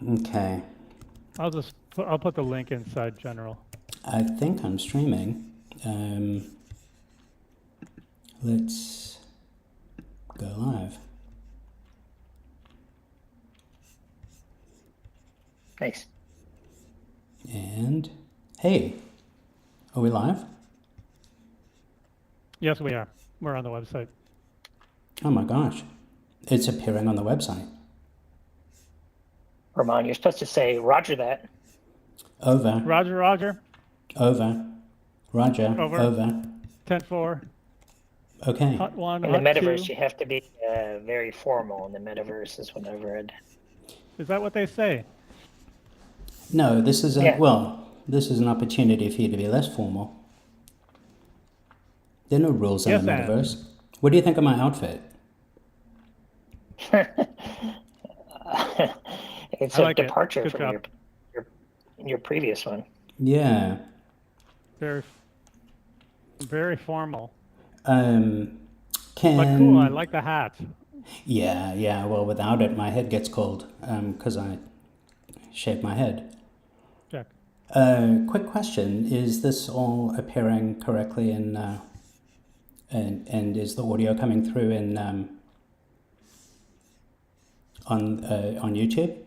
Okay. I'll put the link inside general. I think I'm streaming. Let's go live. Nice. And hey, are we live? Yes, we are. We're on the website. Oh my gosh. It's appearing on the website. Ramon, you're supposed to say Roger that. Over. Roger, Roger. Over. Roger. Over. 10-4. Okay. Hot 1, In the hot metaverse, 2. you have to be very formal. In the metaverse is what I've read. Is that what they say? No, this is Yeah. this is an opportunity for you to be less formal. There are no rules in the metaverse. What do you think of my outfit? It's a departure from your previous one. Yeah. Very formal. But cool, I like the hat. Yeah. Well, without it, my head gets cold because I shave my head. Check. Quick question: is this all appearing correctly in? And is the audio coming through in on YouTube?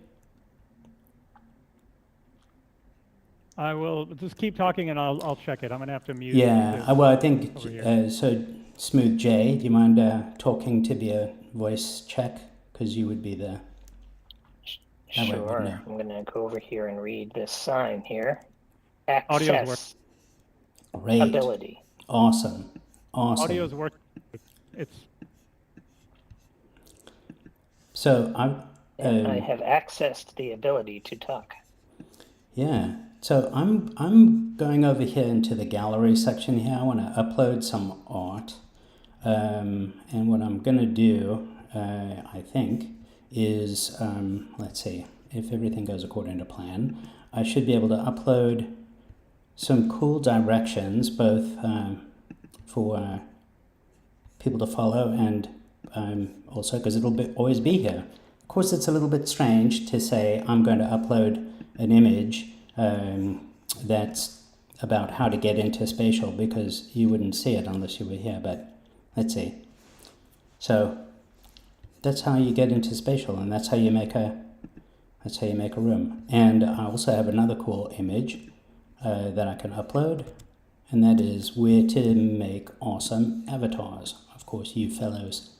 I will just keep talking and I'll check it. I'm gonna have to mute. Yeah. Well, I think so. Smooth J, do you mind talking to be a voice check? Because you would be the. Sure. I'm gonna go over here and read this sign here. Access. Great. Ability. Awesome. Audio's working. So I have accessed the ability to talk. Yeah. So I'm going over here into the gallery section here. I want to upload some art, and what I'm gonna do, I think, is let's see if everything goes according to plan. I should be able to upload some cool directions, both for people to follow and also because it'll always be here. Of course, it's a little bit strange to say I'm going to upload an image that's about how to get into spatial because you wouldn't see it unless you were here. But let's see. So that's how you get into spatial, and that's how you make a room. And I also have another cool image that I can upload, and that is where to make awesome avatars. Of course, you fellows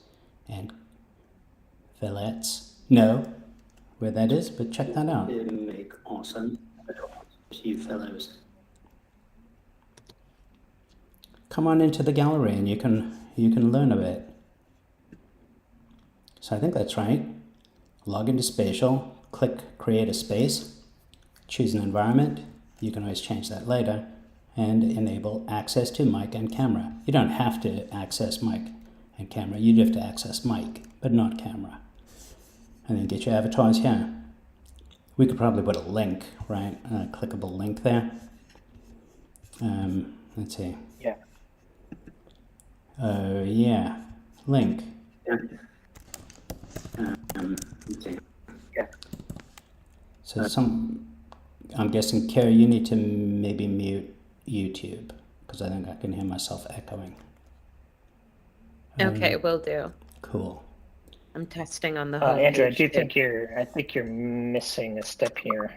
and fellettes know where that is, but check that out. To make awesome avatars, you fellows. Come on into the gallery and you can learn a bit. So I think that's right. Log into spatial, click create a space, choose an environment. You can always change that later, and enable access to mic and camera. You don't have to access mic and camera. You'd have to access mic, but not camera. And then get your avatars here. We could probably put a link, right? A clickable link there. Let's see. Yeah. Yeah. Link. Yeah. Let's see. Yeah. So I'm guessing, Kerry, you need to maybe mute YouTube because I think I can hear myself echoing. Okay, will do. Cool. I'm testing on the home Andrew, page. I think you're missing a step here.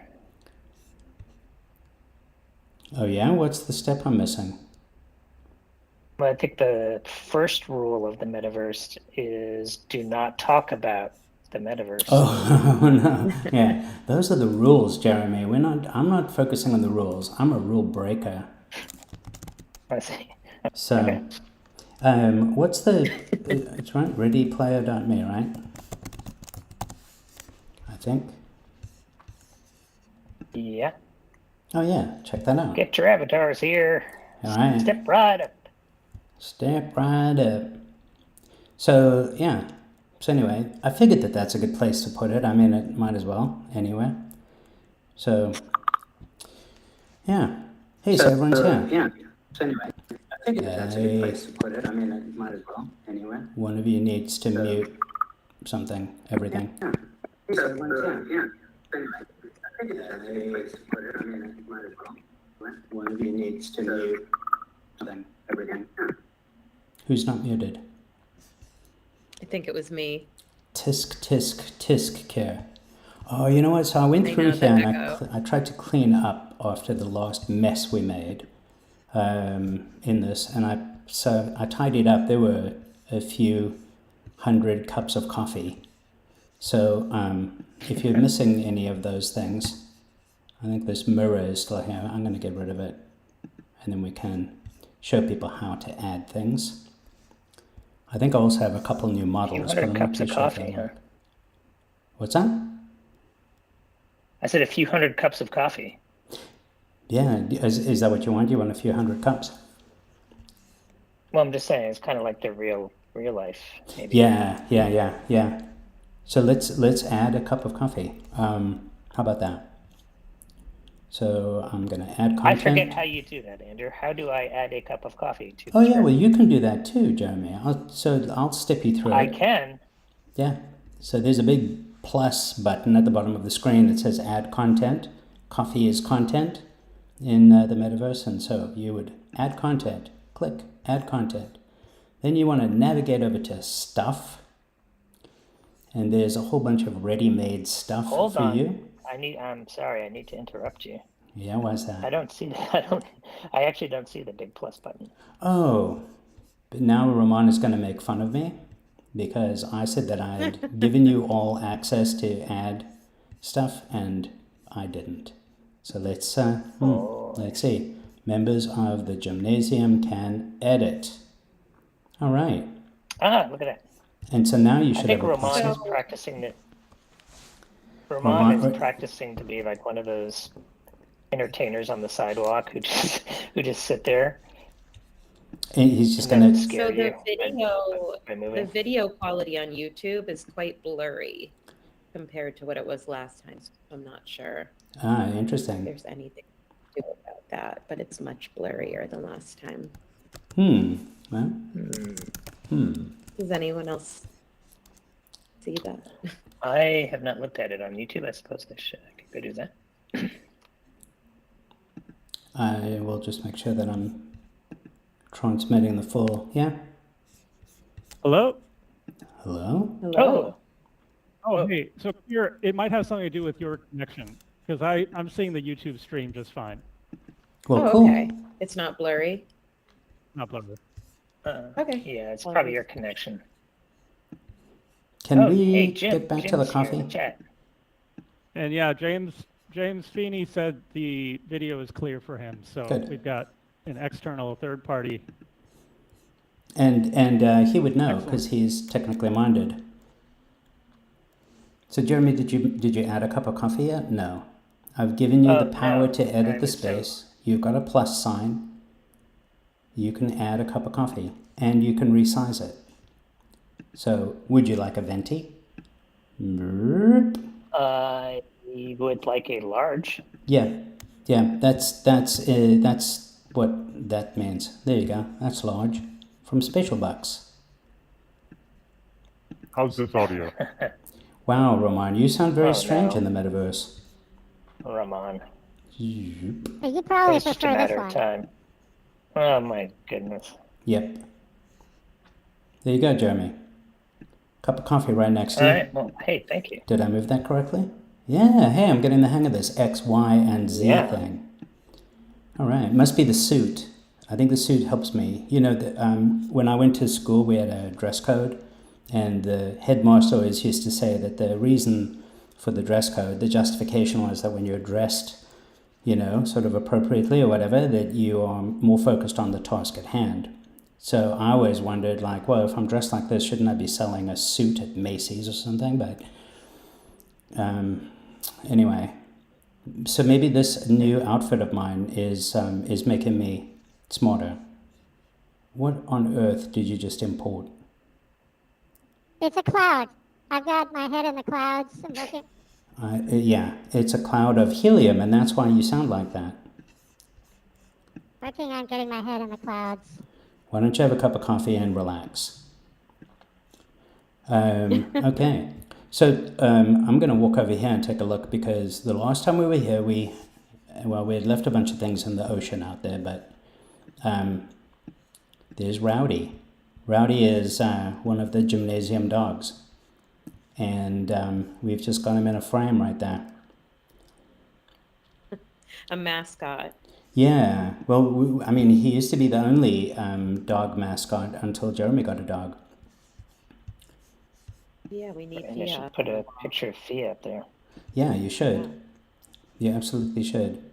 Oh yeah? What's the step I'm missing? Well, I think the first rule of the metaverse is do not talk about the metaverse. Oh no. Yeah. Those are the rules, Jeremy. I'm not focusing on the rules. I'm a rule breaker. I see. So okay. What's the it's right, readyplayer.me, right? I think. Yeah. Oh yeah, check that out. Get your avatars here. All right. Step right up. Step right up. So yeah. So anyway, I figured that that's a good place to put it. I mean, it might as well anywhere. So yeah. Hey, so everyone's here. Yeah. So anyway, I figured that's a good place to put it. I mean, it might as well anywhere. One of you needs to mute something, everything. Yeah. Hey, so everyone's here. Yeah. One of you needs to mute everything. Who's not muted? I think it was me. Tisk, tisk, tisk care. Oh, you know what? So I went I through know, the here and echo. I tried to clean up after the last mess we made in this, and I tidied up. There were a few hundred cups of coffee. So if you're missing any of those things, I think this mirror is still here. I'm going to get rid of it, and then we can show people how to add things. I think I also have a couple new models, but I'm not cups too of sure if coffee, they huh? work. What's that? I said a few hundred cups of coffee. Yeah, is that what you want? You want a few hundred cups? Well, I'm just saying it's kind of like the real life, maybe. Yeah. So let's add a cup of coffee. How about that? So I'm going to add content. I forget how you do that, Andrew. How do I add a cup of coffee to Oh the yeah, screen? well you can do that too, Jeremy. I'll step you through it. I can. Yeah. So there's a big plus button at the bottom of the screen that says add content. Coffee is content in the metaverse, and so you would add content. Click add content. Then you want to navigate over to stuff, and there's a whole bunch of ready-made stuff Hold for on. you. I'm sorry. I need to interrupt you. Yeah, why's that? I don't see that. I actually don't see the big plus button. Oh, but now Ramon is going to make fun of me because I said that I had given you all access to add stuff and I didn't. So let's see. Members of the gymnasium can edit. All right. Ah, look at that. And so now you I should think have a Ramon plus. is practicing that. Ramon is practicing to be like one of those entertainers on the sidewalk who just sit there. And he's just and going then to. scare So the you by the moving. video quality on YouTube is quite blurry compared to what it was last time. So I'm not sure if Interesting. there's anything to do about that, but it's much blurrier than last time. Well, Does anyone else see that? I have not looked at it on YouTube. I suppose I should. I could go do that. I will just make sure that I'm transmitting the full. Yeah. Hello? Hello? Hello? Oh, hey. So here, it might have something to do with your connection because I'm seeing the YouTube stream just fine. Well, Oh, cool. okay. It's not blurry. Not blurry. Okay. Yeah, it's probably your connection. Can we hey, Jim, get back to the Jim's here in coffee? the chat. And yeah, James Feeney said the video is clear for him. So Good. we've got an external third party. And he would know Excellent. because he's technically minded. So Jeremy, did you add a cup of coffee yet? No. I've given you the power No. to edit the So- space. You've got a plus sign. You can add a cup of coffee and you can resize it. So would you like a venti? Burp. I would like a large. Yeah. That's what that means. There you go. That's large from Special Bucks. How's this audio? Wow, Roman, you sound very Oh, strange no. in the metaverse. Ramon. Yep. But you probably It's just a prefer this matter of one. time. Oh my goodness. There you go, Jeremy. Cup of coffee right next to All you. right. Well, hey, thank you. Did I move that correctly? Yeah, hey, I'm getting the hang of this X, Y, and Z Yeah. thing. All right, must be the suit. I think the suit helps me. You know, when I went to school, we had a dress code, and the headmaster always used to say that the reason for the dress code, the justification was that when you're dressed, you know, sort of appropriately or whatever, that you are more focused on the task at hand. So I always wondered, like, well, if I'm dressed like this, shouldn't I be selling a suit at Macy's or something? But anyway, so maybe this new outfit of mine is making me smarter. What on earth did you just import? It's a cloud. I've got my head in the clouds. I'm looking. Yeah, it's a cloud of helium, and that's why you sound like that. Working on getting my head in the clouds. Why don't you have a cup of coffee and relax? Okay, So I'm going to walk over here and take a look, because the last time we were here, we had left a bunch of things in the ocean out there, but there's Rowdy. Rowdy is one of the gymnasium dogs, and we've just got him in a frame right there. A mascot. Yeah, well, I mean, he used to be the only dog mascot until Jeremy got a dog. Yeah, we need And I Pia. should put a picture of Fia up there. Yeah, you should. You absolutely should.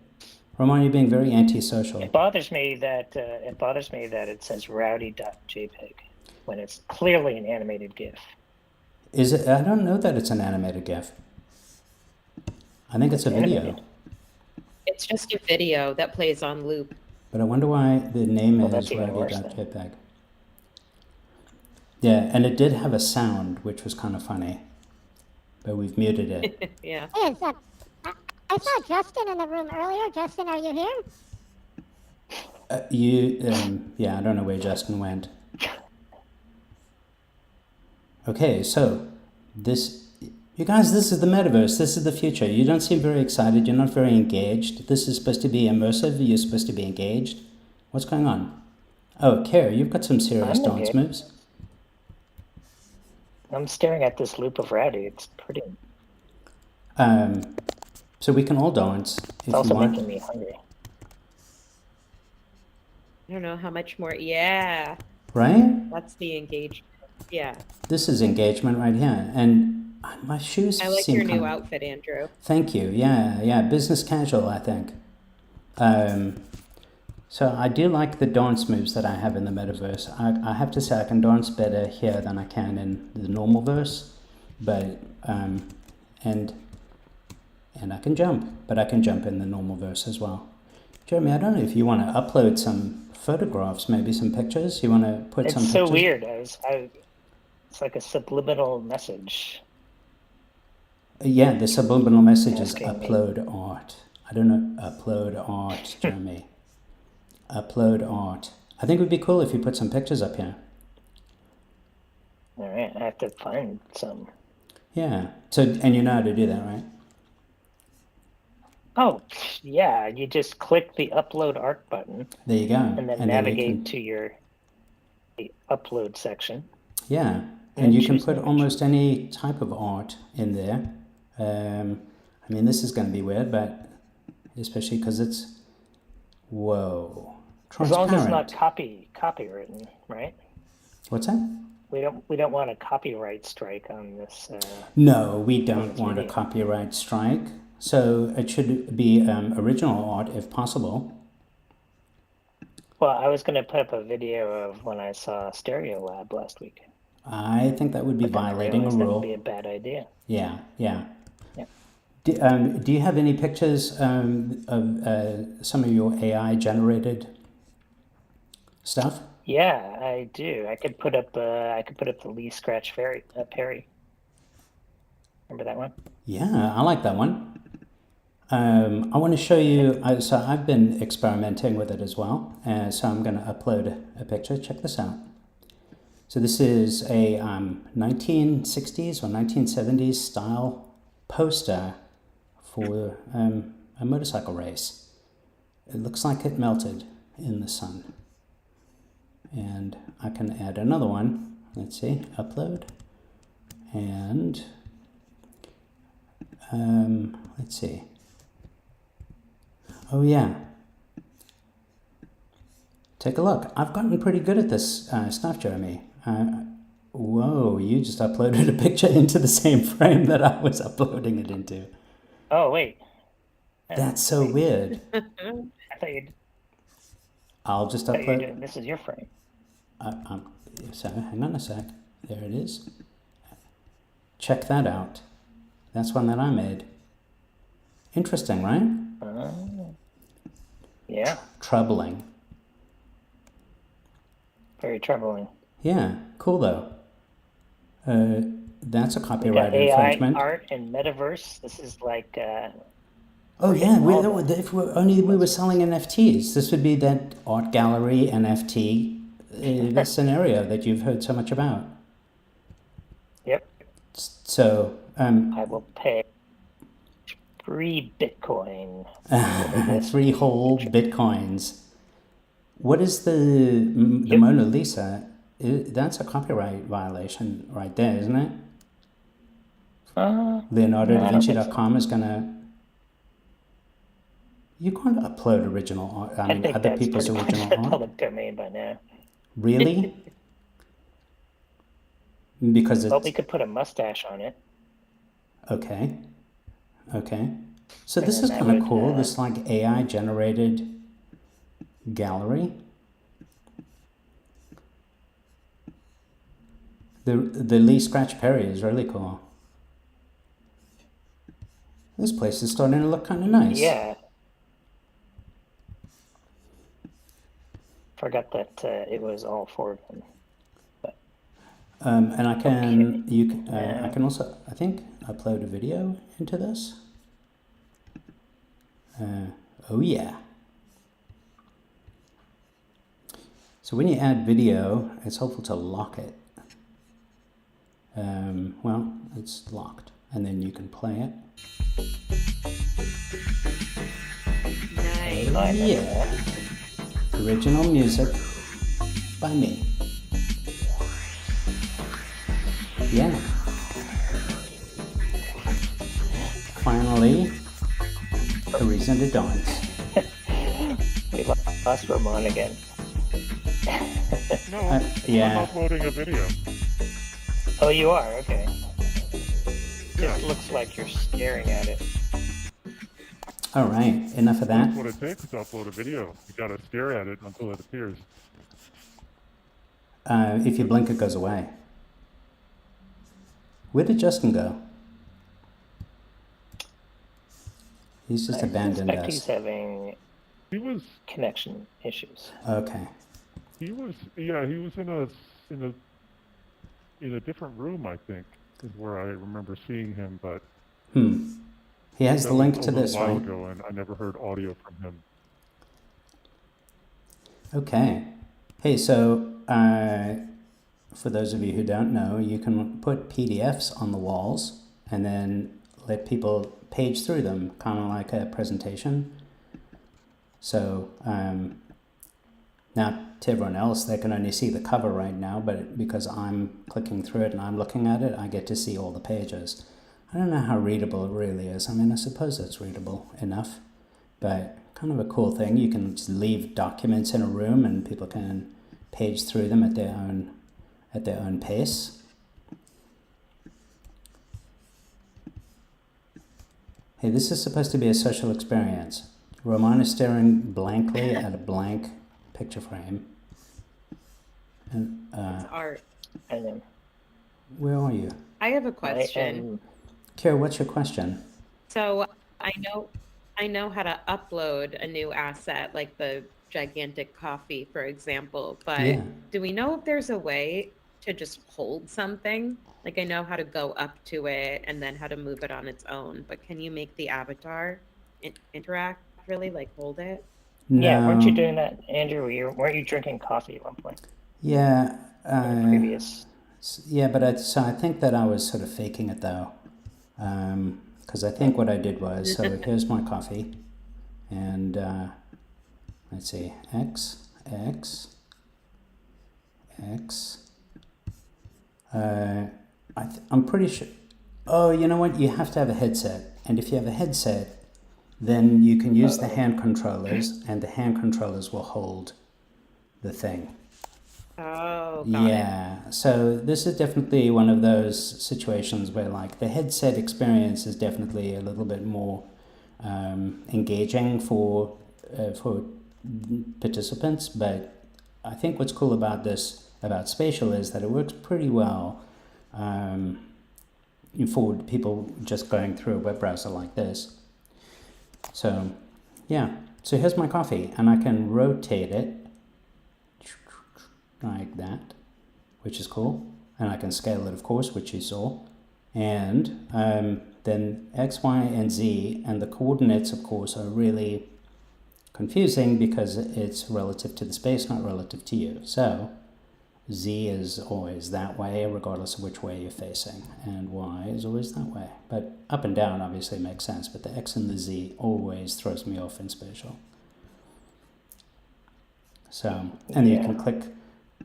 Roman, you're being very antisocial. It bothers me that it says rowdy.jpg when it's clearly an animated GIF. Is it? I don't know that it's an animated GIF. I think it's a video. Animated. It's just a video that plays on loop. But I wonder why the name Well, is that's even worse then. rowdy.jpg. Yeah, and it did have a sound, which was kind of funny, but we've muted it. Yeah. Hey, I saw Justin in the room earlier. Justin, are you here? Yeah, I don't know where Justin went. Okay, so you guys, this is the metaverse. This is the future. You don't seem very excited. You're not very engaged. This is supposed to be immersive. You're supposed to be engaged. What's going on? Oh, Kara, you've got some serious I'm dance engaged. moves. I'm staring at this loop of Rowdy. It's pretty. So we can all dance if It's you also want. making me hungry. I don't know how much more. Yeah, Right? that's the engagement. Yeah. This is engagement right here. And my shoes I like seem your kind new of... outfit, Andrew. Thank you. Yeah. Business casual, I think. So I do like the dance moves that I have in the metaverse. I have to say I can dance better here than I can in the normal verse, but and I can jump, but I can jump in the normal verse as well. Jeremy, I don't know if you want to upload some photographs, maybe some pictures. You want to put some It's so pictures? weird. It's like a subliminal message. Yeah, the subliminal message is Asking me. upload art. I don't know, upload art, Jeremy. Upload art. I think it would be cool if you put some pictures up here. All right, I have to find some. Yeah. So, and you know how to do that, right? Oh, yeah, you just click the upload art button There you go. and then you navigate can, to the upload section. yeah, and you can choose put an image. almost any type of art in there. I mean, this is going to be weird, but especially because it's whoa As long as it's transparent. not copywritten, right? What's that? We don't want a copyright strike on this. No, we don't it's want a video. copyright strike. So it should be original art if possible. Well, I was going to put up a video of when I saw Stereo Lab last week. I think that would be Then I violating a realized that would rule. be a bad idea. Yeah. Yeah. Do you have any pictures of some of your AI generated stuff? Yeah, I do. I could put up the Lee Scratch Perry. Remember that one? Yeah, I like that one. I want to show you. So I've been experimenting with it as well. So I'm going to upload a picture. Check this out. So this is a 1960s or 1970s style poster for a motorcycle race. It looks like it melted in the sun. And I can add another one. Let's see, upload. And let's see. Oh yeah. Take a look. I've gotten pretty good at this stuff, Jeremy. Whoa, you just uploaded a picture into the same frame that I was uploading it into. Oh wait. That's so weird. I thought you I'll just were upload. doing. This is your frame. So hang on a sec. There it is. Check that out. That's one that I made. Interesting, right? Yeah. Troubling. Very troubling. Yeah, cool though. That's a We got copyright AI infringement. art and metaverse. This is like Oh yeah, all that. if only we were selling NFTs, this would be that art gallery NFT the scenario that you've heard so much about. yep. So I will pay 3 Bitcoin. 3 whole Bitcoins. What is the Yep. Mona Lisa? That's a copyright violation right there, isn't it? No, I don't think so. LeonardoDaVinci.com is gonna. You can't upload original art. I mean, think other that's people's pretty much original the art. public domain by now. Really? Because Well, we it's could put a mustache on it. okay. Okay. So this And is that kind of would, cool. This like AI generated gallery. The Lee Scratch Perry is really cool. This place is starting to look kind of nice. Yeah. Forgot that it was all 4 of them. And I can Okay. I can also, I think, upload a video into this. Oh yeah. So when you add video, it's helpful to lock it. Well, it's locked, and then you can play it. Nice. I know Yeah. that. Original music by me. Yeah. Finally, a reason to dance. We lost Ramon again. No, yeah. I'm uploading a video. Oh, you are? Okay. Yeah. Just looks like you're staring at it. All right, enough of that. That's what it takes to upload a video. You gotta stare at it until it appears. If you blink, it goes away. Where did Justin go? He's just abandoned I suspect us. he's having He was connection issues. Okay. he was in a different room, I think, is where I remember seeing him, but He has that the link was to a little this, while right? ago, and I never heard audio from him. Okay. Hey, so for those of you who don't know, you can put PDFs on the walls and then let people page through them, kind of like a presentation. So now to everyone else, they can only see the cover right now, but because I'm clicking through it and I'm looking at it, I get to see all the pages. I don't know how readable it really is. I mean, I suppose it's readable enough, but kind of a cool thing. You can just leave documents in a room and people can page through them at their own pace. Hey, this is supposed to be a social experience. Roman is staring blankly at a blank picture frame. And It's art. And then where are you? I have a I question. am Kira, what's your question? So I know how to upload a new asset, like the gigantic coffee, for example, but Yeah. do we know if there's a way to just hold something? Like I know how to go up to it and then how to move it on its own, but can you make the avatar interact, really, like hold it? No. Yeah, weren't you doing that, Andrew? Weren't you drinking coffee at one point Yeah. in the previous? Yeah, but I think that I was sort of faking it though. Because I think what I did was, so here's my coffee, and let's see, X. I'm pretty sure. Oh, you know what? You have to have a headset, and if you have a headset, then you can use the hand controllers, and the hand controllers will hold the thing. Oh, got it. Yeah, so this is definitely one of those situations where like the headset experience is definitely a little bit more engaging for participants, but I think what's cool about spatial is that it works pretty well for people just going through a web browser like this. So yeah, so here's my coffee, and I can rotate it like that, which is cool, and I can scale it, of course, which you saw, and then X, Y, and Z, and the coordinates, of course, are really confusing because it's relative to the space, not relative to you. So Z is always that way, regardless of which way you're facing, and Y is always that way. But up and down obviously makes sense, but the X and the Z always throws me off in spatial. So, and you can click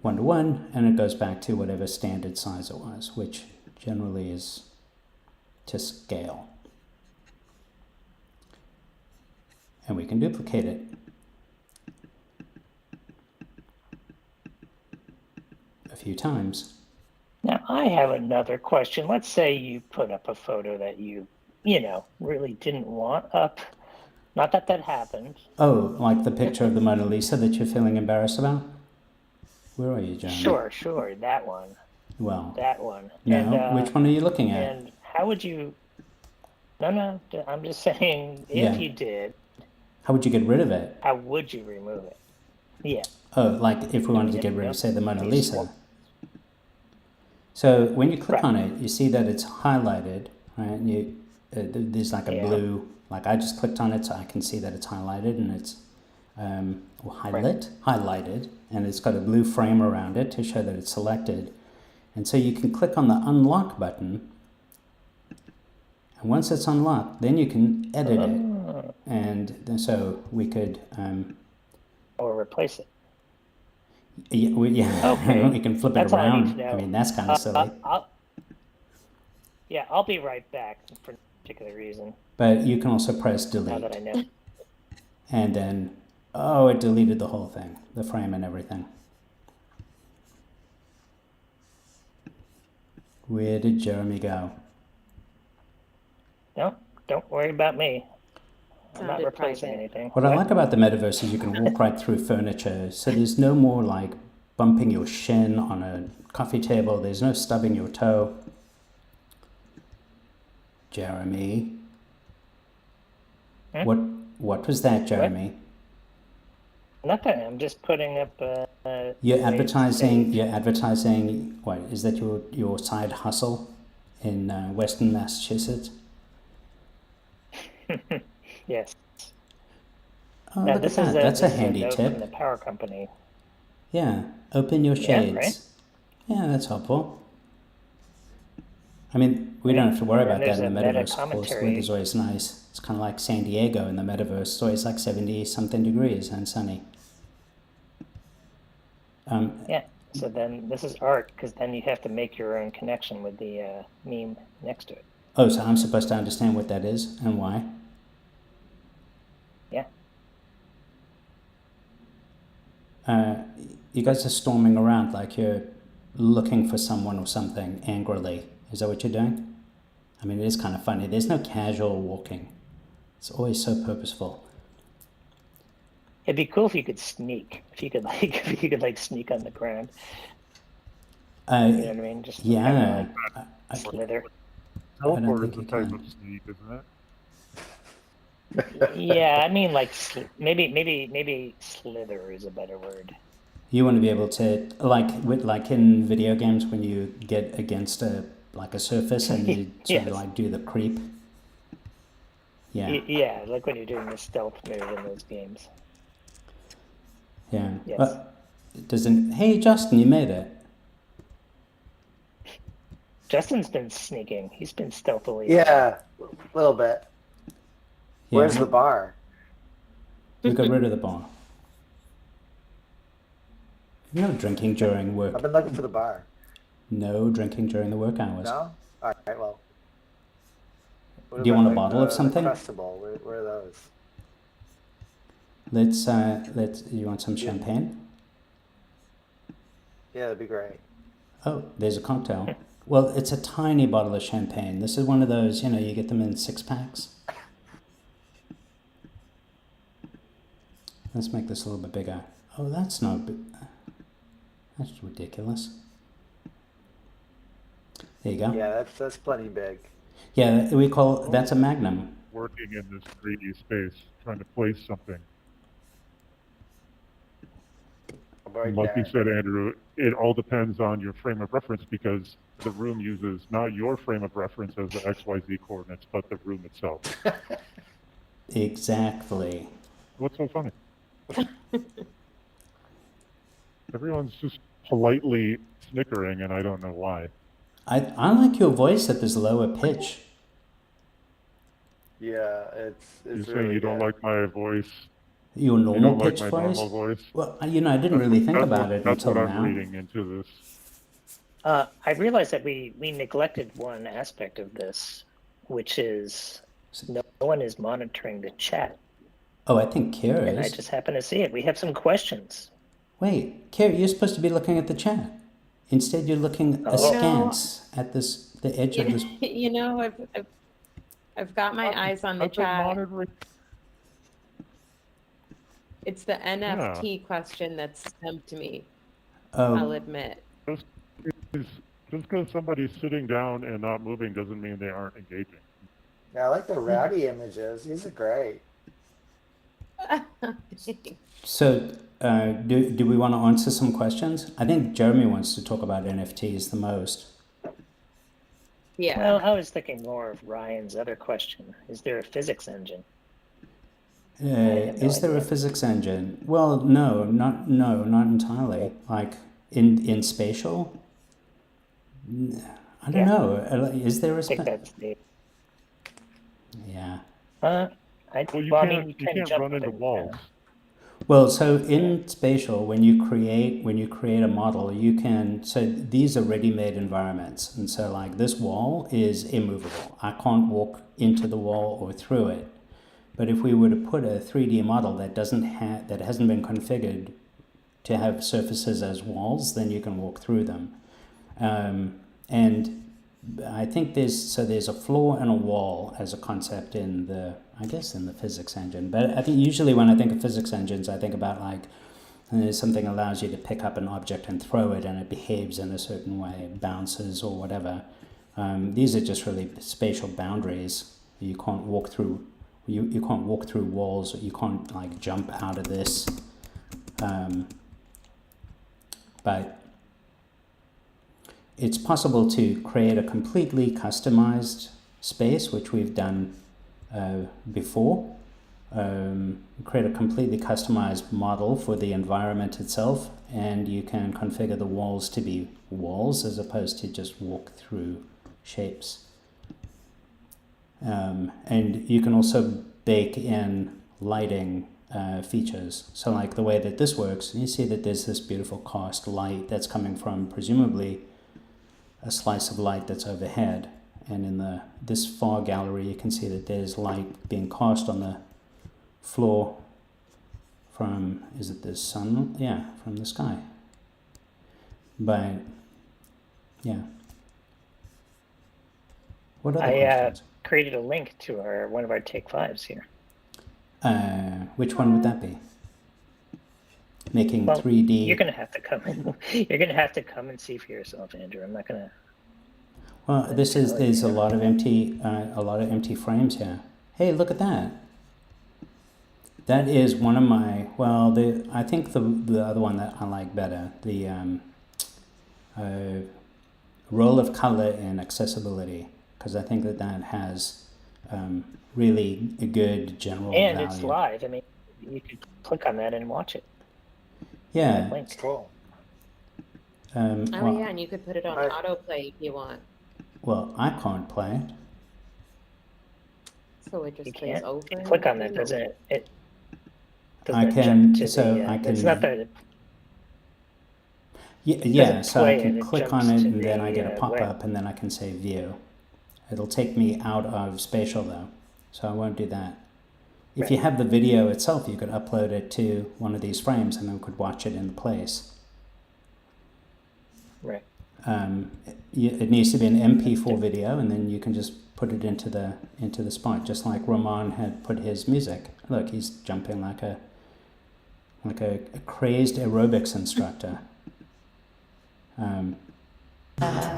1 to 1, and it goes back to whatever standard size it was, which generally is to scale. And we can duplicate it. A few times. Now, I have another question. Let's say you put up a photo that you really didn't want up. Not that that happened. Oh, like the picture of the Mona Lisa that you're feeling embarrassed about? Where are you, Jeremy? Sure, that one. Well, that one. No, and, which one are you looking at? And how would you... No, I'm just saying, if you did... How would you get rid of it? How would you remove it? Yeah. Oh, like if we wanted to get rid of, say, the Mona Lisa. So when you click on it, you see that it's highlighted, right? And you, there's like a blue, like I just clicked on it so I can see that it's highlighted, and it's highlighted, and it's got a blue frame around it to show that it's selected. And so you can click on the unlock button, and once it's unlocked, then you can edit it. And then, so we could... or replace it. Yeah, okay. We can flip it around. I mean, that's kind of silly. I'll be right back for a particular reason. But you can also press delete. Now that I know. And then, oh, it deleted the whole thing, the frame and everything. Where did Jeremy go? No, don't worry about me. I'm not Sounded replacing private. anything. What I like about the metaverse is you can walk right through furniture. So there's no more like bumping your shin on a coffee table. There's no stubbing your toe. Jeremy. What was that, Jeremy? Nothing. I'm just putting up. You're advertising. What is that? Your side hustle in Western Massachusetts? Yes. Oh, now, look at that. That's a handy note tip. from the power company. Yeah, open your shades. Yeah, right? Yeah, that's helpful. I mean, we don't have to worry about that in the metaverse. Of course, the weather's always nice. It's kind of like San Diego in the metaverse. It's always like 70-something degrees and sunny. Yeah. So then this is art, because then you have to make your own connection with the meme next to it. Oh, so I'm supposed to understand what that is and why? Yeah. You guys are storming around like you're looking for someone or something angrily. Is that what you're doing? I mean, it is kind of funny. There's no casual walking. It's always so purposeful. It'd be cool if you could sneak. If you could sneak on the ground. You know what I mean? Just yeah. Slither. Teleport is a type of sneak, isn't it? Yeah, I mean, like maybe slither is a better word. You want to be able to, like in video games, when you get against a surface and you sort of like do the creep. Yeah. Yeah, like when you're doing the stealth move in those games. Yeah. Yes. Well, hey, Justin, you made it. Justin's been sneaking. He's been stealthily. Yeah, a little bit. Yeah. Where's the bar? We got rid of the bar. No drinking during work. I've been looking for the bar. No drinking during the work hours. No? All right, well. What Do you about want a bottle of something? The Crustable, where are those? You want some champagne? Yeah, that'd be great. Oh, there's a cocktail. Well, it's a tiny bottle of champagne. This is one of those, you get them in 6-packs. Let's make this a little bit bigger. Oh, that's that's ridiculous. There you go. Yeah, that's plenty big. Yeah, that's a Magnum. Working in this 3D space, trying to place something. Right Like there. you said, Andrew, it all depends on your frame of reference, because the room uses not your frame of reference as the XYZ coordinates, but the room itself. Exactly. What's so funny? Everyone's just politely snickering, and I don't know why. I like your voice at this lower pitch. Yeah, it's You're saying really you don't good. like my voice? Your You normal don't like pitch my voice? normal voice? Well, you know, I didn't really think about it That's until what I'm now. reading into this. I realized that we neglected one aspect of this, which is no one is monitoring the chat. Oh, I think Kira And I is. just happened to see it. We have some questions. Wait, Kira, you're supposed to be looking at the chat. Instead, you're looking askance at the edge of this. You know, I've got my eyes on the I've been chat. monitoring. It's the NFT question that stumped me. I'll Oh, admit. Just because somebody's sitting down and not moving doesn't mean they aren't engaging. Yeah, I like the Rowdy images. These are great. so do we want to answer some questions? I think Jeremy wants to talk about NFTs the most. Yeah. Well, I was thinking more of Ryan's other question. Is there a physics engine? Is there a physics engine? Well, not entirely. Like in spatial, I don't know. Is there a? I think that's the. Yeah. Well, you can't run into walls. Well, so in spatial, when you create a model, you can. So these are ready-made environments, and so like this wall is immovable. I can't walk into the wall or through it. But if we were to put a 3D model that hasn't been configured to have surfaces as walls, then you can walk through them. And I think there's a floor and a wall as a concept in the physics engine. But I think usually when I think of physics engines, I think about like something allows you to pick up an object and throw it, and it behaves in a certain way, it bounces or whatever. These are just really spatial boundaries. You can't walk through. You can't walk through walls. You can't like jump out of this. But it's possible to create a completely customized space, which we've done before. Create a completely customized model for the environment itself, and you can configure the walls to be walls as opposed to just walk through shapes. And you can also bake in lighting features. So like the way that this works, you see that there's this beautiful cast light that's coming from presumably a slice of light that's overhead. And in this far gallery, you can see that there's light being cast on the floor from, is it the sun? Yeah, from the sky. But, yeah. What other questions? Created a link to one of our Take 5s here. Which one would that be? Making Well, 3D. You're gonna have to come in. You're gonna have to come and see for yourself, Andrew. I'm not gonna. Well, there's a lot of empty frames here. Hey, look at that. That is one of my, I think the other one that I like better, the role of color in accessibility, because I think that has really a good general And value. it's live. I mean, you could click on that and watch it. Yeah. That link. Cool. Yeah, and you could put it on autoplay if you want. Well, I can't play it. So it just You plays can't. over. You click on that, doesn't it? I can. So I can. It's not that. Yeah. So I play can it, it click on jumps it, to and then I the, get a web. pop-up, and then I can say view. It'll take me out of spatial though, so I won't do that. If Right. you have the video itself, you could upload it to one of these frames, and then we could watch it in place. Right. It needs to be an MP4 video, and then you can just put it into the spot, just like Roman had put his music. Look, he's jumping like a crazed aerobics instructor. Oh yeah.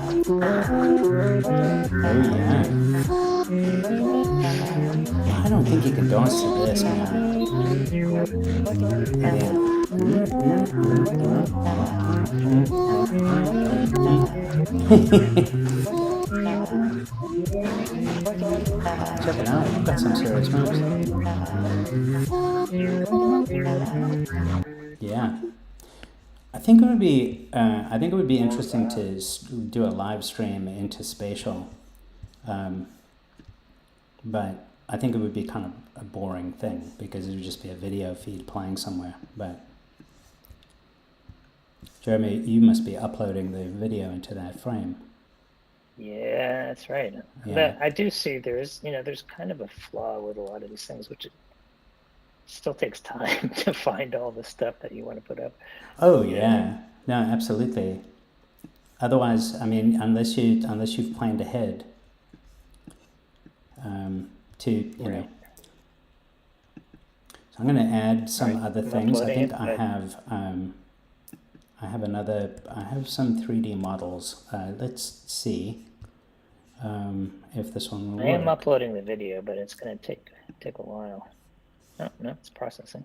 I don't think you can dance to this, man. Check it out, we've got some serious moves. Yeah. I think it would be interesting to do a live stream into spatial, but I think it would be kind of a boring thing because it would just be a video feed playing somewhere. But Jeremy, you must be uploading the video into that frame. Yeah, that's right. Yeah. But I do see there's kind of a flaw with a lot of these things, which it still takes time to find all the stuff that you want to put up. Oh yeah, no, absolutely. Otherwise, I mean, unless you've planned ahead, to you know. So I'm going to add some other things. I think I have some 3D models. Let's see if this one will work. I am uploading the video, but it's going to take a while. Oh, no, it's processing.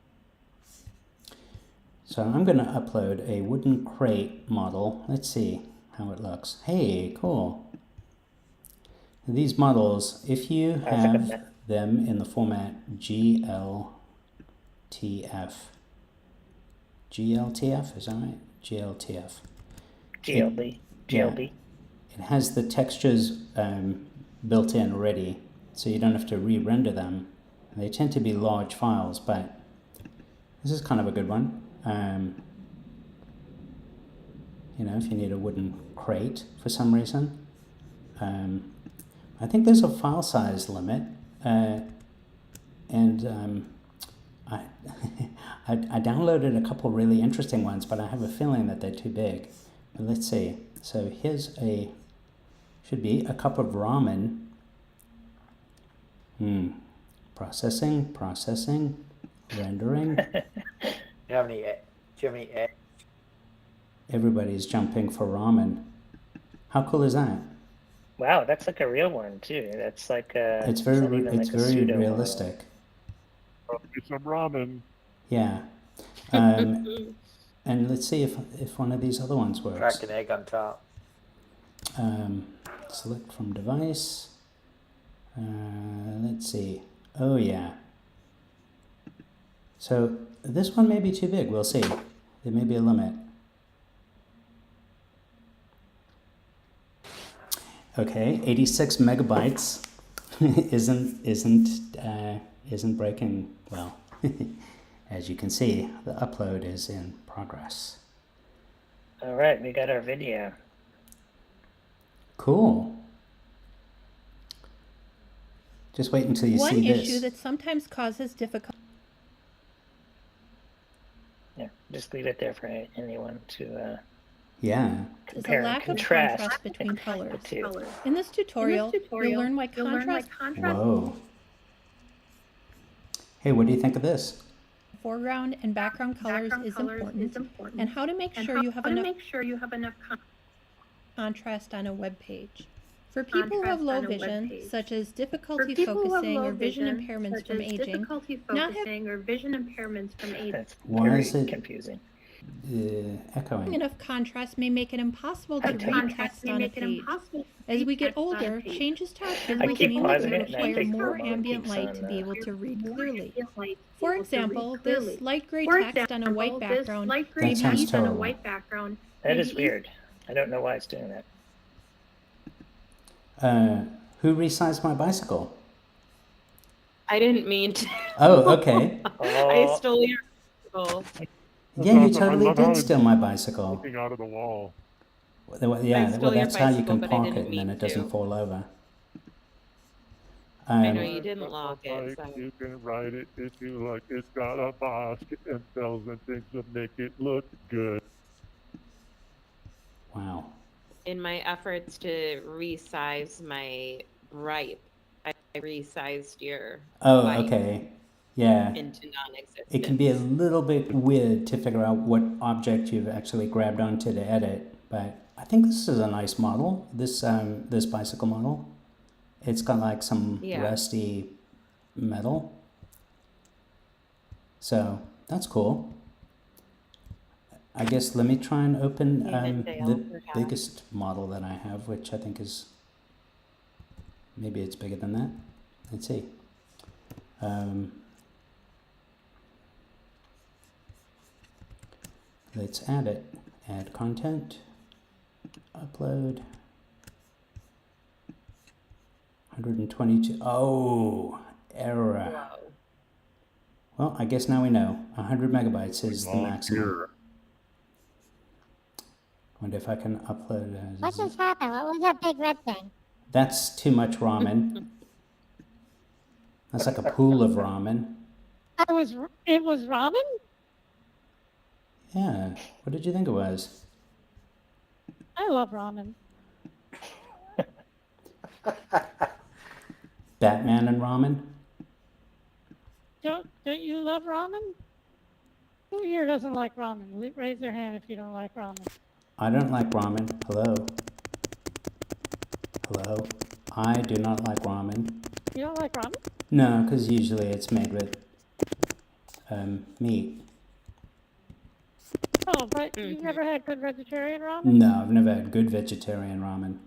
So I'm going to upload a wooden crate model. Let's see how it looks. Hey, cool. These models, if you have them in the format GLTF, is that right? GLTF. GLB. It has the textures built in already, so you don't have to re-render them. They tend to be large files, but this is kind of a good one. You know, if you need a wooden crate for some reason. I think there's a file size limit, and I downloaded a couple really interesting ones, but I have a feeling that they're too big. But let's see. So here's should be a cup of ramen. Processing, rendering. Do you have any eggs? Everybody's jumping for ramen. How cool is that? Wow, that's like a real one too. That's like it's very realistic. Get some ramen. Yeah. And let's see if one of these other ones works. Crack an egg on top. Select from device. Let's see. Oh yeah. So this one may be too big. We'll see. There may be a limit. Okay, 86 megabytes isn't breaking well. As you can see, the upload is in progress. All right, we got our video. Cool. Just wait until you see this. One issue that sometimes causes difficulty. Yeah, just leave it there for anyone to yeah. compare is a lack and contrast of contrast between colors. the two. In this tutorial, you'll learn why contrast Whoa. Hey, what do you think of this? foreground and background colors is important, and how to make sure you have enough contrast on a web page. For people who have low vision, such as difficulty focusing or vision impairments from aging, not having That's Why very is it confusing. Echoing? enough contrast may make it impossible to read text on a page. As we get older, changes to our physical keep means pausing will it, and I require think more Ramon ambient keeps light on, to be able to read clearly. For For example, this light gray text on a white background may That sounds be terrible. That is weird. I don't know why it's doing that. Who resized my bicycle? I didn't mean to. Oh, okay. I stole your bicycle. Yeah, you awesome. I totally love how did it's steal my bicycle. Looking out of the wall. Yeah, stole well, your that's how you can bicycle, but I park didn't it and then mean it doesn't to. fall over. I know you didn't lock it. Like So. you can write it if you like. It's got a mask and bells and things to make it look good. Wow. In my efforts to resize my ripe, I resized your Oh, white okay. Yeah. into non-existent. It can be a little bit weird to figure out what object you've actually grabbed onto to edit, but I think this is a nice model. This bicycle model. It's got like some rusty metal. So that's cool. I guess let me try and open the biggest model that I have, which I think is, maybe it's bigger than that. Let's see. Let's add it. Add content. Upload. 122. Oh, error. Whoa. Well, I guess now we know. 100 megabytes is the Long maximum. here. Wonder if I can upload as... What just happened? What was that big red thing? That's too much ramen. That's like a pool of ramen. It was ramen? Yeah. What did you think it was? I love ramen. Batman and ramen? Don't you love ramen? Who here doesn't like ramen? Raise your hand if you don't like ramen. I don't like ramen. Hello? Hello? I do not like ramen. You don't like ramen? No, because usually it's made with meat. Oh, but you've never had good vegetarian ramen? No, I've never had good vegetarian ramen.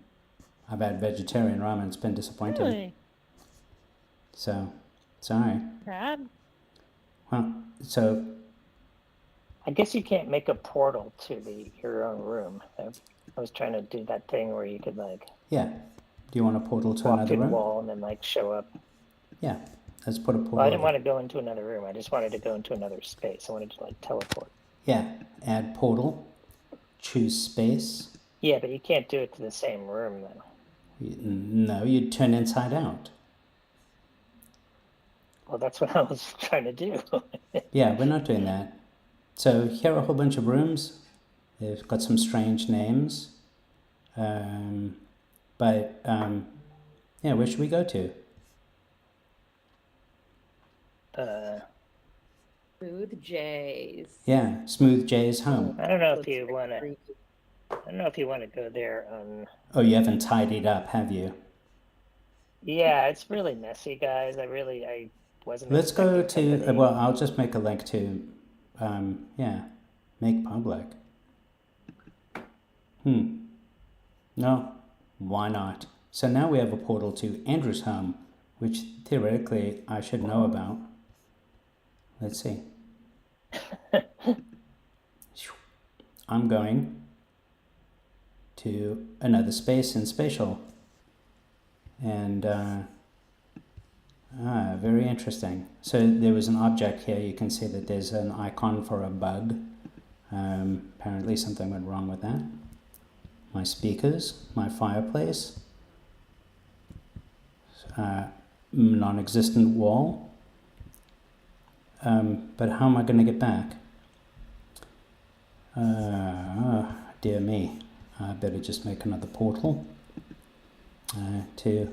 I've had vegetarian ramen. It's been disappointing. Really? So, sorry. Bad? Well, so, I guess you can't make a portal to your own room. I was trying to do that thing where you could like yeah. Do you want a portal to walk another through the room? wall and then like show up. Yeah. Let's put a portal. Well, I didn't over. want to go into another room. I just wanted to go into another space. I wanted to like teleport. Yeah. Add portal. Choose space. Yeah, but you can't do it to the same room though. No, you'd turn inside out. Well, that's what I was trying to do. Yeah, we're not doing that. So here are a whole bunch of rooms. They've got some strange names. But yeah, where should we go to? Smooth J's. Yeah, Smooth J's home. I don't know if Looks you very want to. creepy. I don't know if you want to go there on. Oh, you haven't tidied up, have you? Yeah, it's really messy, guys. I wasn't. Let's go expecting to, somebody- well, I'll just make a link to, yeah, make public. No, why not? So now we have a portal to Andrew's home, which theoretically I should know about. Let's see. I'm going to another space in spatial. And, very interesting. So there was an object here. You can see that there's an icon for a bug. Apparently something went wrong with that. My speakers, my fireplace, non-existent wall. But how am I going to get back? Dear me. I better just make another portal to...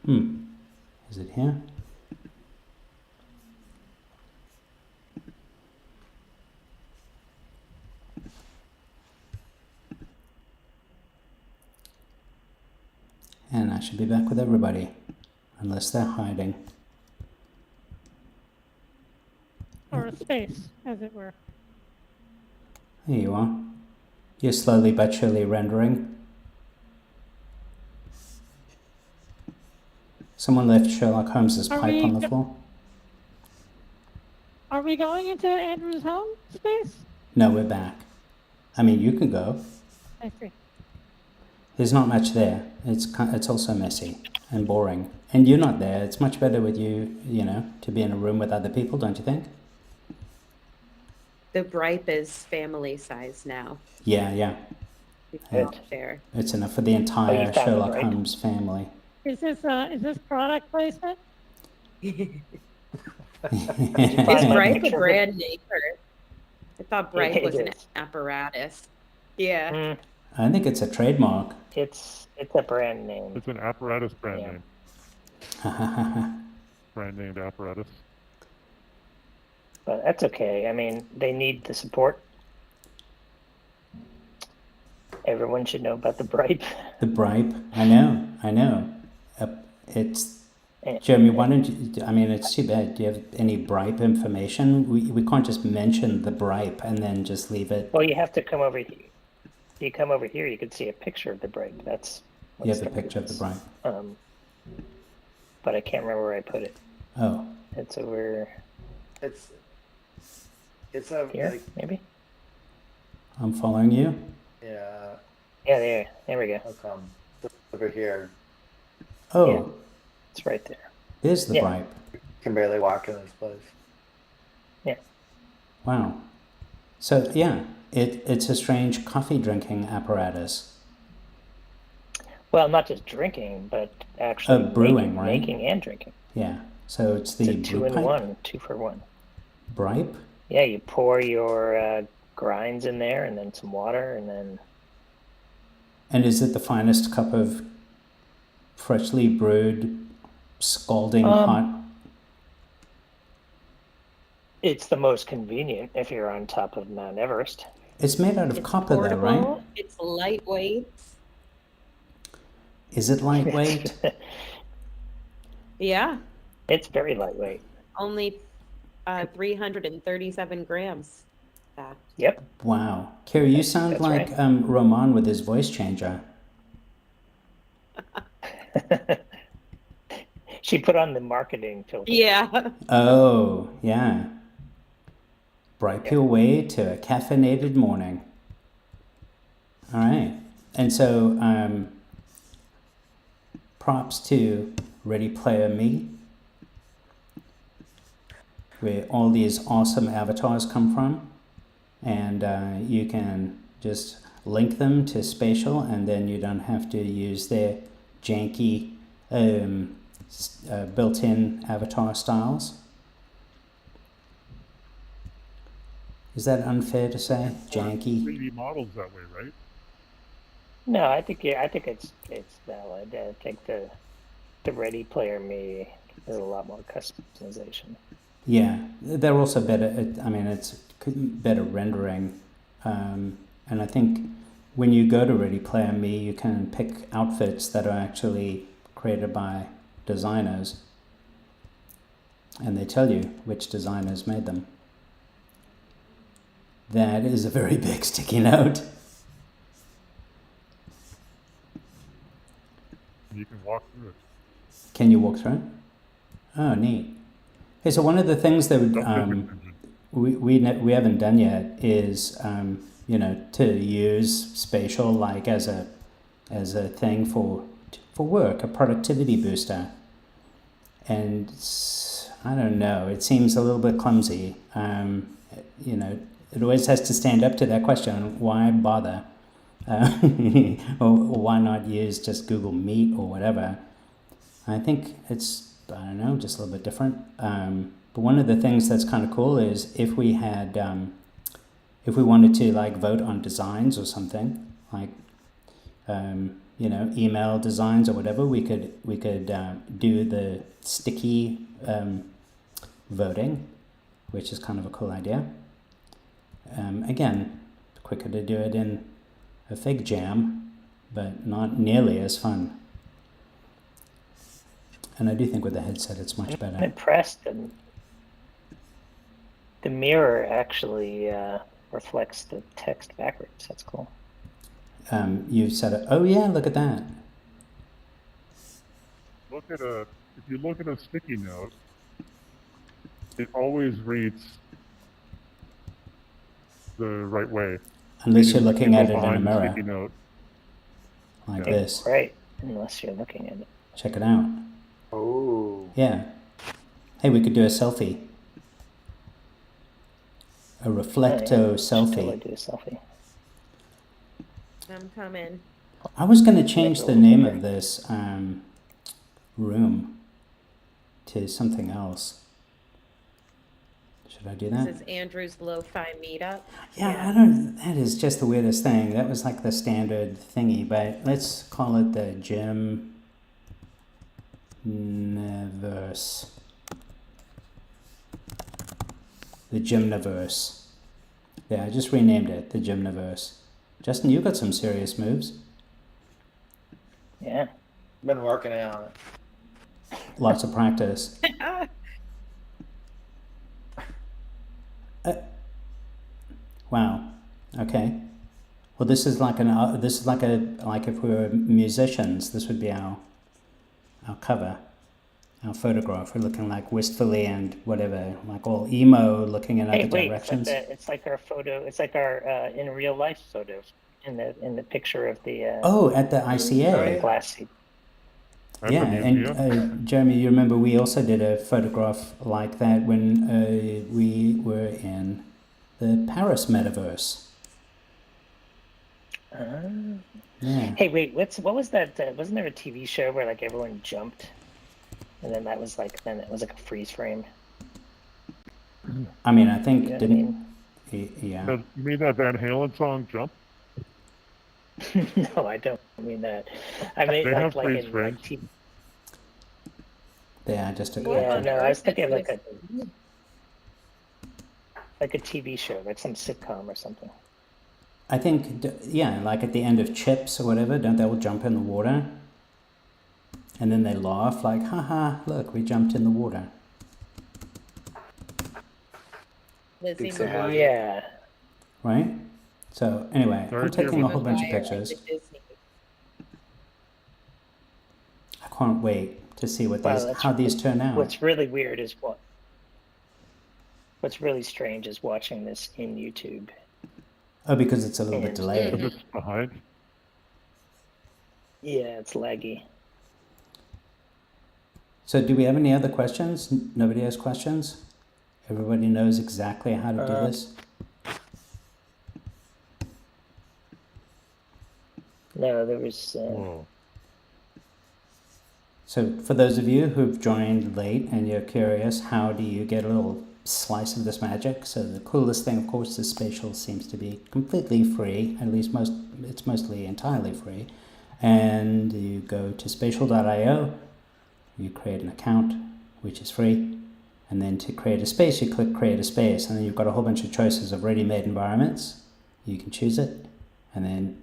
Is it here? And I should be back with everybody, unless they're hiding. Or a space, as it were. Here you are. You're slowly but surely rendering. Someone left Sherlock Holmes's pipe on the floor. Are we going into Andrew's home space? No, we're back. I mean, you can go. I see. There's not much there. It's also messy and boring. And you're not there. It's much better with you, you know, to be in a room with other people, don't you think? The Bripe is family size now. Yeah, yeah. It's Yeah. not fair. It's enough for the entire found it, Sherlock right? Holmes family. Is this product placement? Is Find my Bripe a picture. brand name? I thought Bripe It was an is. apparatus. Yeah. Mm, I think it's a trademark. it's a brand name. It's an apparatus brand Yeah. name. Brand named apparatus. But that's okay. I mean, they need the support. Everyone should know about the bribe. The bribe. I know. It's Jeremy. Why don't you? I mean, it's too bad. Do you have any bribe information? We can't just mention the bribe and then just leave it. Well, you have to come over here. If you come over here, you can see a picture of the bribe. That's You what's have a picture of the bribe. But I can't remember where I put it. Oh, It's over. It's It's a Here, like, maybe? I'm following you. yeah. Yeah, there we go. How come? Over here, Oh, Yeah. It's right there. there's the Yeah. bribe. can barely walk in this place. Yeah. Wow. So yeah, it's a strange coffee drinking apparatus. Well, not just drinking, but actually brewing, right? making and drinking. Yeah. So it's the It's a brew pipe. 2-in-1, 2-for-1. Bribe. Yeah, you pour your grinds in there and then some water and then And is it the finest cup of freshly brewed, scalding hot? it's the most convenient if you're on top of Mount Everest. It's made out of It's copper, portable. though, right? It's lightweight. Is it lightweight? Yeah, It's very lightweight. only 337 grams. That. Yep. Wow. Kira, you sound That's like right. Roman with his voice changer. She put on the marketing filter. Yeah. Oh, yeah. Bribe your way to a caffeinated morning. All right. And so, props to Ready Player Me, where all these awesome avatars come from. And you can just link them to Spatial, and then you don't have to use their janky built-in avatar styles. Is that unfair to say? Janky? 3D models that way, right? No, I think it's valid. I think the Ready Player Me is a lot more customization. Yeah, they're also better. It's better rendering, and I think when you go to Ready Player Me, you can pick outfits that are actually created by designers, and they tell you which designers made them. That is a very big sticky note. You can walk through it. Can you walk through it? Oh, neat. Okay, so one of the things that we haven't done yet is to use Spatial like as a thing for work, a productivity booster. And I don't know, it seems a little bit clumsy. It always has to stand up to that question: why bother? Or why not use just Google Meet or whatever? I think it's, I don't know, just a little bit different. But one of the things that's kind of cool is if we had, if we wanted to like vote on designs or something, like, email designs or whatever, we could do the sticky voting, which is kind of a cool idea. Again, quicker to do it in a fig jam, but not nearly as fun. And I do think with the headset it's much I'm better. impressed. And the mirror actually reflects the text backwards. That's cool. You said it. Oh yeah, look at that. If you look at a sticky note, it always reads the right way. Unless you're looking at it in a Behind the mirror, sticky note. like Yeah. this. Right. Unless you're looking at it. Check it out. Oh. Yeah. Hey, we could do a selfie. A reflecto selfie. Totally do a selfie. I'm coming. I was going to change the name of this room to something else. Should I do that? This is Andrew's Lo-Fi Meetup. Yeah, I don't. That is just the weirdest thing. That was like the standard thingy, but let's call it the Gymniverse. The Gymniverse. Yeah, I just renamed it the Gymniverse. Justin, you got some serious moves. Yeah. Been working on it. Lots of practice. Wow. Okay. Well, this is like like if we were musicians, this would be our cover. our photograph. We're looking like wistfully and whatever, like all emo, looking in other directions. It's like our photo. It's like our in real life photo in the picture of the at the ICA. glassy. Yeah, and Jeremy, you remember we also did a photograph like that when we were in the Paris Metaverse. Yeah. Hey, wait, what was that? Wasn't there a TV show where like everyone jumped, and then it was like a freeze frame? I mean, I think You know didn't. You mean that Van Halen song, Jump? No, I don't mean that. I mean They have like freeze in frames. TV. Yeah, just a Yeah, no, I was thinking of like a TV show, like some sitcom or something. I think, yeah, like at the end of Chips or whatever, don't they all jump in the water? And then they laugh like, haha, look, we jumped in the water. Lizzie Pizza Hut. McGuire. Yeah. Right? So anyway, Very I'm taking a whole bunch of McGuire, like pictures. the Disney. I can't wait to see what Wow, how these turn out. What's really weird is what's really strange is watching this in YouTube. Oh, because it's a little bit And- delayed. Because it's behind. Yeah, it's laggy. So do we have any other questions? Nobody has questions? Everybody knows exactly how to do this? No, there was. Whoa. So for those of you who've joined late and you're curious, how do you get a little slice of this magic? So the coolest thing, of course, is Spatial seems to be completely free. At least it's mostly entirely free. And you go to spatial.io, you create an account, which is free. And then to create a space, you click create a space. And then you've got a whole bunch of choices of ready-made environments. You can choose it. And then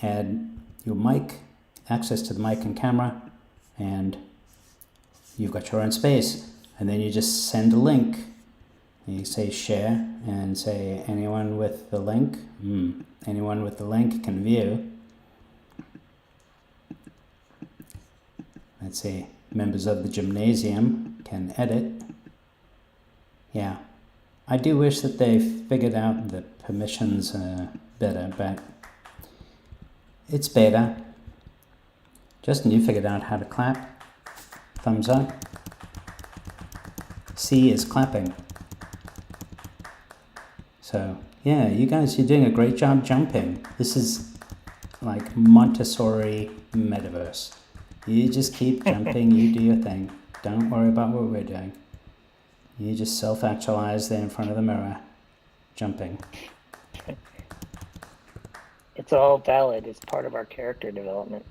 add your mic, access to the mic and camera. And you've got your own space. And then you just send a link. You say share and say anyone with the link. Anyone with the link can view. Let's see. Members of the gymnasium can edit. Yeah. I do wish that they figured out the permissions better, but it's beta. Justin, you figured out how to clap. Thumbs up. C is clapping. So, yeah, you guys, you're doing a great job jumping. This is like Montessori Metaverse. You just keep jumping, you do your thing. Don't worry about what we're doing. You just self-actualize there in front of the mirror, jumping. It's all valid. It's part of our character development.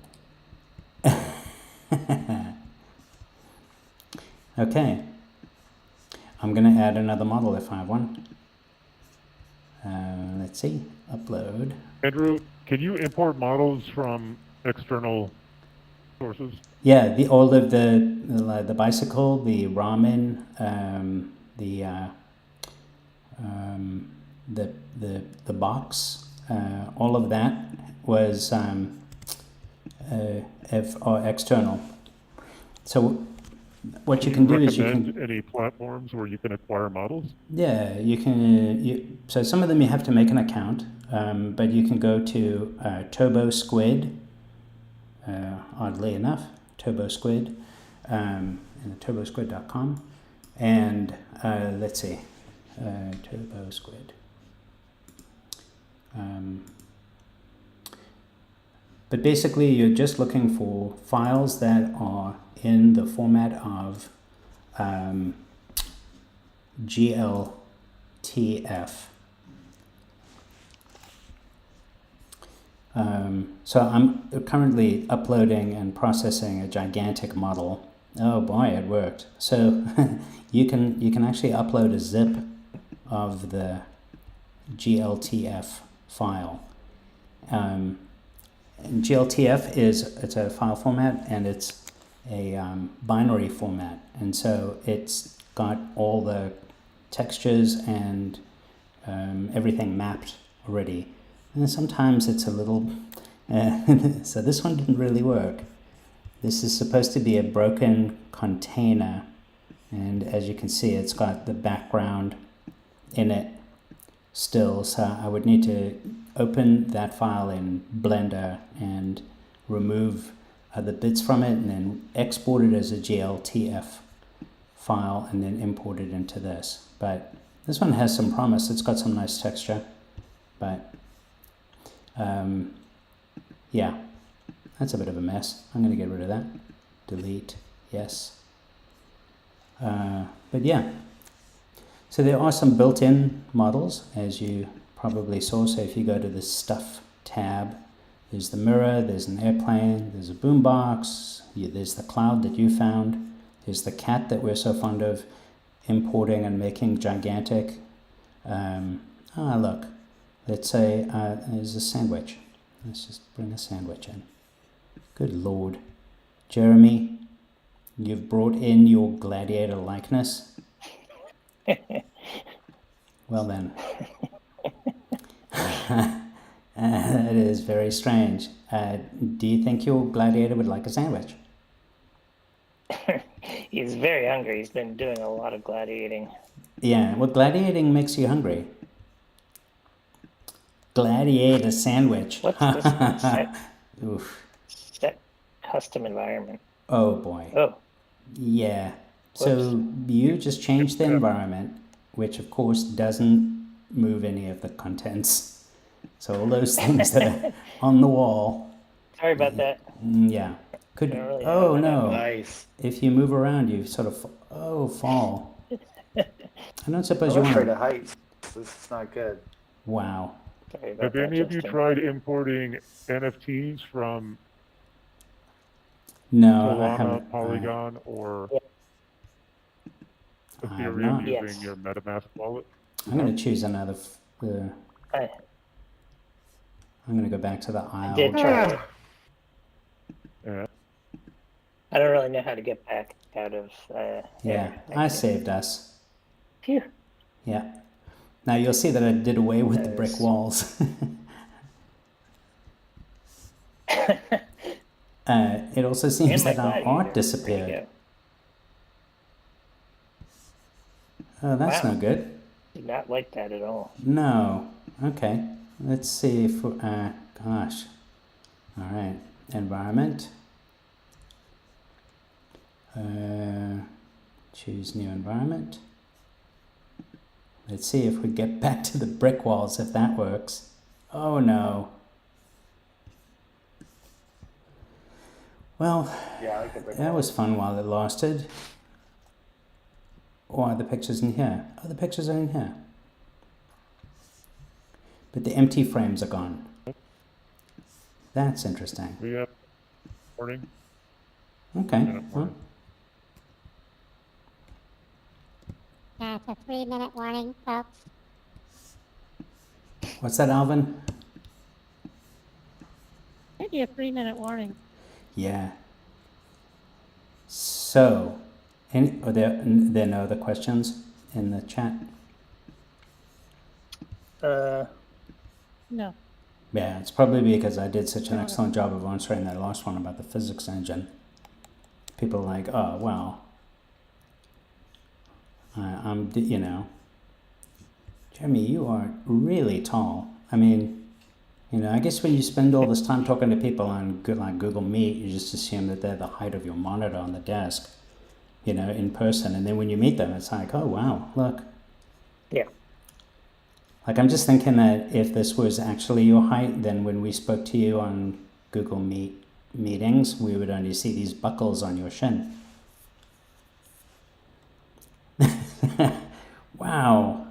Okay. I'm going to add another model if I have one. Let's see. Upload. Andrew, can you import models from external sources? Yeah, all of the bicycle, the ramen, the box, all of that was external. So what you can do is you can any platforms where you can acquire models? Yeah, you can. So some of them you have to make an account, but you can go to Turbo Squid. Oddly enough, Turbo Squid, turbosquid.com, and let's see, Turbo Squid. But basically, you're just looking for files that are in the format of GLTF. So I'm currently uploading and processing a gigantic model. Oh boy, it worked. So you can actually upload a zip of the GLTF file. And GLTF it's a file format, and it's a binary format, and so it's got all the textures and everything mapped already. And sometimes it's a little so this one didn't really work. This is supposed to be a broken container, and as you can see, it's got the background in it still, so I would need to open that file in Blender and remove the bits from it and then export it as a GLTF file and then import it into this. But this one has some promise. It's got some nice texture, but yeah, that's a bit of a mess. I'm going to get rid of that. Delete, yes. But yeah, so there are some built-in models, as you probably saw. So if you go to the Stuff tab, there's the mirror, there's an airplane, there's a boombox, there's the cloud that you found, there's the cat that we're so fond of importing and making gigantic. Look, let's say there's a sandwich. Let's just bring a sandwich in. Good Lord. Jeremy, you've brought in your gladiator likeness. Well then. That is very strange. Do you think your gladiator would like a sandwich? He's very hungry. He's been doing a lot of gladiating. Yeah, well, gladiating makes you hungry. Gladiator sandwich. What's this one? Oof. Set custom environment. Oh boy. Oh. Yeah. Whoops. So you just changed the environment, which of course doesn't move any of the contents. So all those things that are on the wall. Sorry about that. Yeah. Could. Really Oh no. Nice. If you move around, you sort of fall. I don't suppose you I'm want afraid to. of heights. This is not good. Wow. Sorry about Have that, any of you Justin. tried importing NFTs from No, I Solana, haven't. Polygon, or I have Ethereum not. using Yes. your MetaMask wallet? I'm going to choose another. I I'm going to go back to the aisle. did try it. Yeah. I don't really know how to get back out of. Yeah, I saved us. Phew. Yeah. Now you'll see that I did away with the brick Nice. walls. It also seems And my that our gladiator. art There you disappeared. go. Oh, that's Wow. no good. Did not like that at all. No. Okay. Let's see if. Gosh. All right. Environment. Choose new environment. Let's see if we get back to the brick walls, if that works. Oh no. Well, Yeah, I like the brick that wall. was fun while it lasted. Or are the pictures in here? Oh, the pictures are in here. But the empty frames are gone. That's interesting. We have warning. Okay. Minute Well, warning. Yeah, it's a 3-minute warning, folks. what's that, Alvin? Maybe a 3-minute warning. Yeah. So, are there no other questions in the chat? No. Yeah, it's probably because I did such an excellent job of answering that last one about the physics engine. People are like, oh, well, Jeremy, you are really tall. I mean, I guess when you spend all this time talking to people on like Google Meet, you just assume that they're the height of your monitor on the desk, in person. And then when you meet them, it's like, oh, wow, look. Yeah. Like, I'm just thinking that if this was actually your height, then when we spoke to you on Google Meet meetings, we would only see these buckles on your shin. Wow.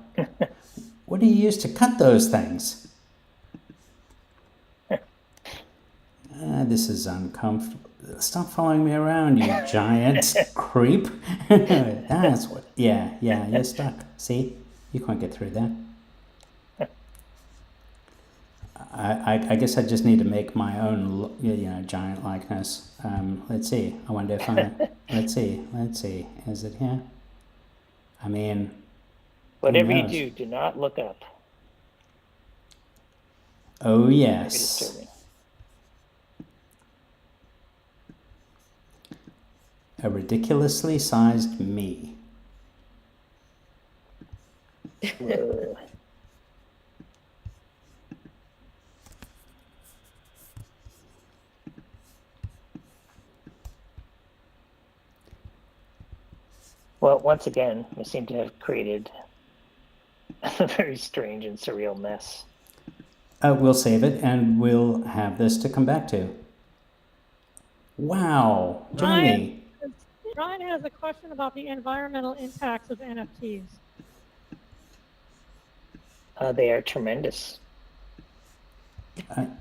What do you use to cut those things? This is uncomfortable. Stop following me around, you giant creep. That's what. Yeah, you're stuck. See? You can't get through that. I guess I just need to make my own, giant likeness. Let's see. I wonder if let's see. Is it here? I mean, Whatever you knows? do not look up. Oh Very yes. disturbing. a ridiculously sized me. Whoa. Well, once again, we seem to have created a very strange and surreal mess. We'll save it and we'll have this to come back to. Wow, Jeremy. Ryan has a question about the environmental impacts of NFTs. They are tremendous.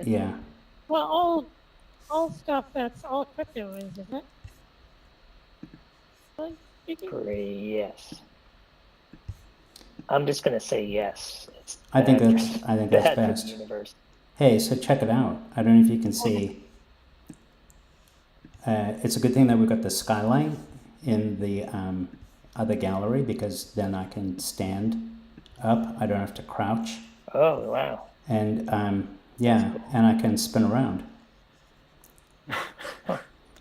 Yeah. Well, all stuff that's all crypto is, isn't it? Really speaking? Yes. I'm just going to say yes. It's I think bad that's for best. the universe. Hey, so check it out. I don't know if you can see. It's a good thing that we've got the skylight in the other gallery, because then I can stand up. I don't have to crouch. Oh, wow. And yeah, and I can spin around.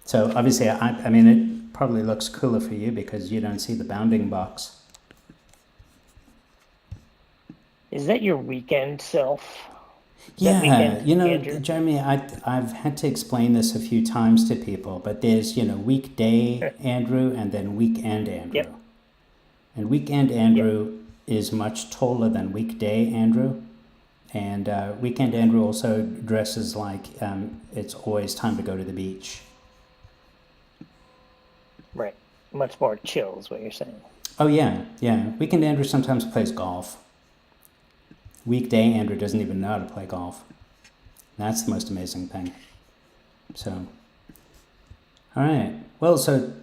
So obviously, I mean, it probably looks cooler for you because you don't see the bounding box. Is that your weekend self? Yeah, weekend, you know, Andrew? Jeremy, I've had to explain this a few times to people, but there's, you know, weekday Andrew and then weekend Andrew. Yep. And weekend Andrew is much taller than weekday Andrew. And weekend Andrew also dresses like it's always time to go to the beach. Right. Much more chill is what you're saying. Oh, yeah, yeah. Weekend Andrew sometimes plays golf. Weekday Andrew doesn't even know how to play golf. That's the most amazing thing. So, all right. Well, so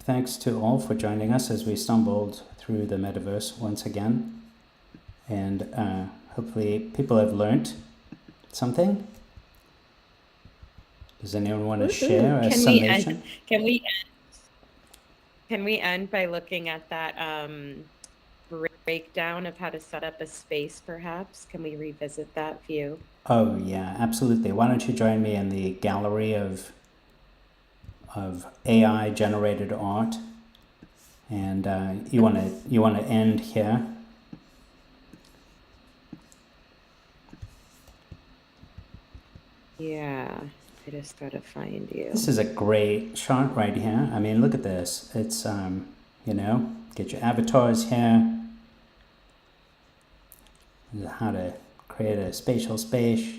thanks to all for joining us as we stumbled through the metaverse once again. And hopefully people have learnt something. Does anyone want to share a summation? Can we end by looking at that breakdown of how to set up a space, perhaps? Can we revisit that view? Oh yeah, absolutely. Why don't you join me in the gallery of AI generated art, and you want to end here. Yeah, I just gotta find you. This is a great shot right here. I mean, look at this. It's you know, get your avatars here. This is how to create a spatial space.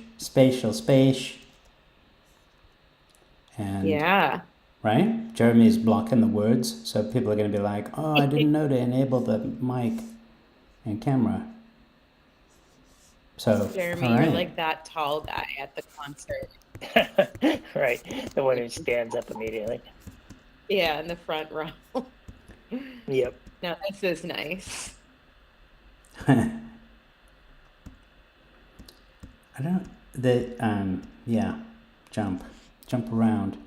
And Yeah. right? Jeremy's blocking the words, so people are going to be like, "Oh, I didn't know to enable the mic and camera." So, Jeremy, all right. you're like that tall guy at the concert. Right. The one who stands up immediately. Yeah, in the front row. Yep. Now this is nice. I don't yeah, jump around.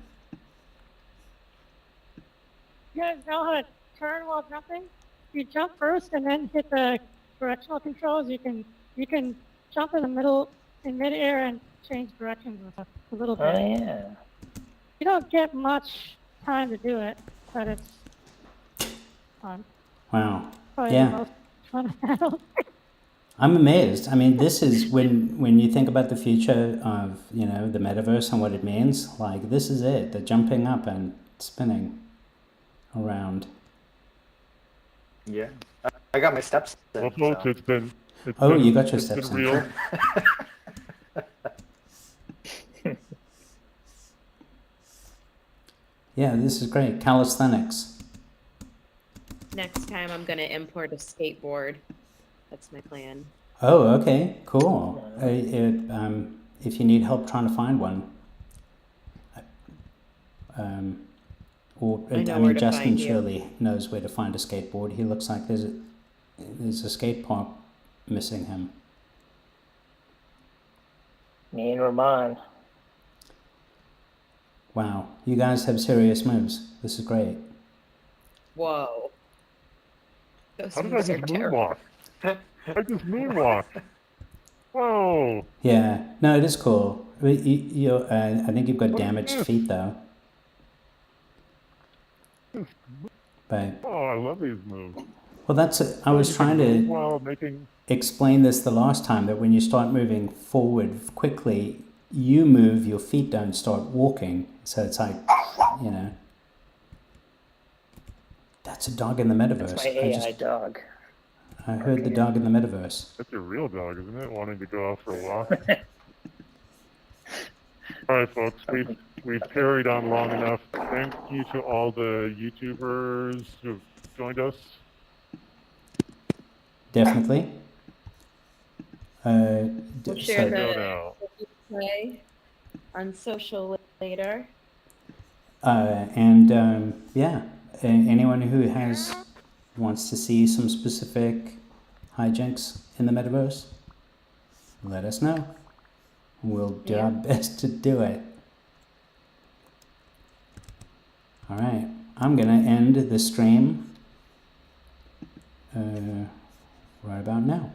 You guys know how to turn while jumping? You jump first and then hit the directional controls. You can jump in the middle, in midair, and change directions and stuff a little bit. Oh, yeah. You don't get much time to do it, but it's fun. Wow. Probably Yeah. the most fun battle. I'm amazed. I mean, this is when you think about the future of, you know, the metaverse and what it means, like this is it, the jumping up and spinning around. Yeah. I got my steps in. Well, folks, so. it's been You got your it's steps been in. real. Yeah, this is great. Calisthenics. Next time I'm gonna import a skateboard. That's my plan. Oh, okay, cool. If you need help trying to find one, or I know I where mean, to Justin find you. surely knows where to find a skateboard. He looks like there's a skate park missing him. Me and Ramon. Wow, you guys have serious moves. This is great. Whoa. Those How did I moves just are terrible. moonwalk? I just moonwalk. Whoa. Yeah, no, it is cool. I think you've got What is damaged this? feet though. But Oh, I love these moves. well, that's it. I was You can trying move to while making. explain this the last time, that when you start moving forward quickly, you move, your feet don't start walking. So it's like, you know, that's a dog in the metaverse. That's my AI dog. I heard the dog in the metaverse. That's your real dog, isn't it? Wanting to go out for a walk. All right, folks, we've carried on long enough. Thank you to all the YouTubers who've joined us. Definitely. We'll share Go the now. replay on social later. Yeah, anyone who wants to see some specific hijinks in the metaverse, let us know. We'll do our best to do it. All right, I'm gonna end the stream right about now.